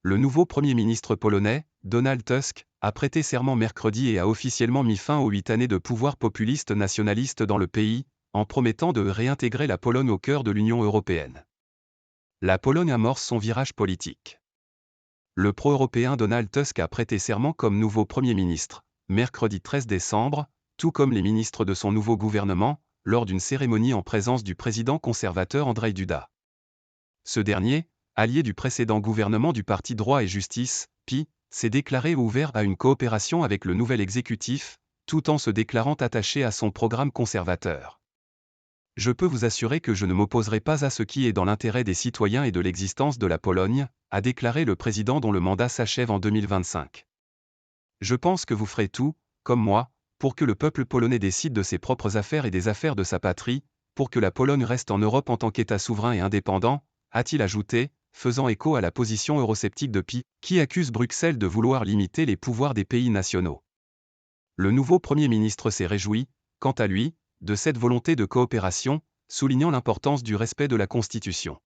Le nouveau Premier ministre polonais, Donald Tusk, a prêté serment mercredi et a officiellement mis fin aux 8 années de pouvoir populiste nationaliste dans le pays, en promettant de réintégrer la Pologne au cœur de l'Union européenne. La Pologne amorce son virage politique. Le pro-européen Donald Tusk a prêté serment comme nouveau Premier ministre, mercredi 13 décembre, tout comme les ministres de son nouveau gouvernement, lors d'une cérémonie en présence du président conservateur Andrzej Duda. Ce dernier, allié du précédent gouvernement du parti Droit et Justice, PiS, s'est déclaré ouvert à une coopération avec le nouvel exécutif, tout en se déclarant attaché à son programme conservateur. Je peux vous assurer que je ne m'opposerai pas à ce qui est dans l'intérêt des citoyens et de l'existence de la Pologne, a déclaré le président dont le mandat s'achève en 2025. Je pense que vous ferez tout, comme moi, pour que le peuple polonais décide de ses propres affaires et des affaires de sa patrie, pour que la Pologne reste en Europe en tant qu'État souverain et indépendant, a-t-il ajouté, faisant écho à la position eurosceptique de PiS, qui accuse Bruxelles de vouloir limiter les pouvoirs des pays nationaux. Le nouveau Premier ministre s'est réjoui, quant à lui, de cette volonté de coopération, soulignant l'importance du respect de la Constitution.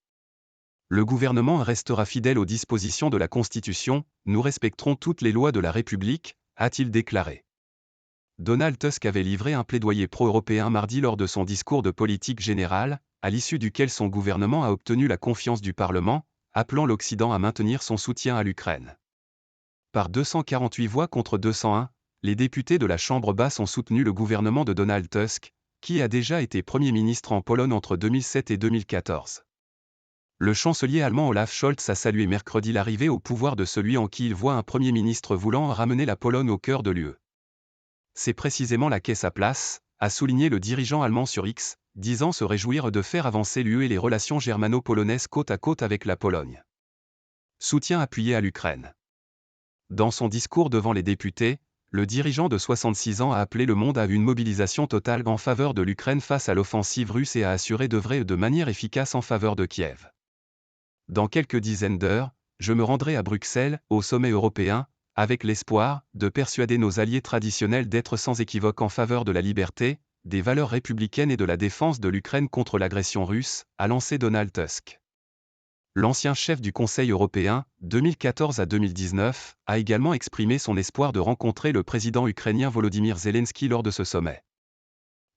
Le gouvernement restera fidèle aux dispositions de la Constitution, nous respecterons toutes les lois de la République, a-t-il déclaré. Donald Tusk avait livré un plaidoyer pro-européen mardi lors de son discours de politique générale, à l'issue duquel son gouvernement a obtenu la confiance du Parlement, appelant l'Occident à maintenir son soutien à l'Ukraine. Par 248 voix contre 201, les députés de la Chambre basse ont soutenu le gouvernement de Donald Tusk, qui a déjà été Premier ministre en Pologne entre 2007 et 2014. Le chancelier allemand Olaf Scholz a salué mercredi l'arrivée au pouvoir de celui en qui il voit un Premier ministre voulant ramener la Pologne au cœur de l'UE. C'est précisément là qu'est sa place, a souligné le dirigeant allemand sur X, disant se réjouir de faire avancer l'UE et les relations germano-polonaises côte à côte avec la Pologne. Soutien appuyé à l'Ukraine. Dans son discours devant les députés, le dirigeant de 66 ans a appelé le monde à une mobilisation totale en faveur de l'Ukraine face à l'offensive russe et a assuré d'œuvrer de manière efficace en faveur de Kiev. Dans quelques dizaines d'heures, je me rendrai à Bruxelles, au sommet européen, avec l'espoir de persuader nos alliés traditionnels d'être sans équivoque en faveur de la liberté, des valeurs républicaines et de la défense de l'Ukraine contre l'agression russe, a lancé Donald Tusk. L'ancien chef du Conseil européen, 2014 à 2019, a également exprimé son espoir de rencontrer le président ukrainien Volodymyr Zelensky lors de ce sommet.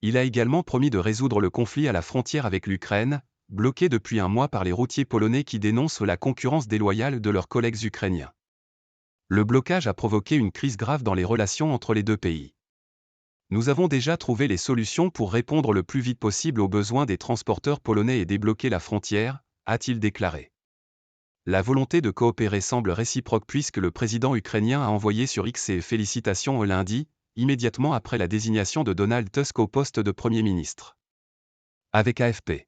Il a également promis de résoudre le conflit à la frontière avec l'Ukraine, bloqué depuis un mois par les routiers polonais qui dénoncent la concurrence déloyale de leurs collègues ukrainiens. Le blocage a provoqué une crise grave dans les relations entre les deux pays. Nous avons déjà trouvé les solutions pour répondre le plus vite possible aux besoins des transporteurs polonais et débloquer la frontière, a-t-il déclaré. La volonté de coopérer semble réciproque puisque le président ukrainien a envoyé sur X ses félicitations lundi, immédiatement après la désignation de Donald Tusk au poste de Premier ministre. Avec AFP.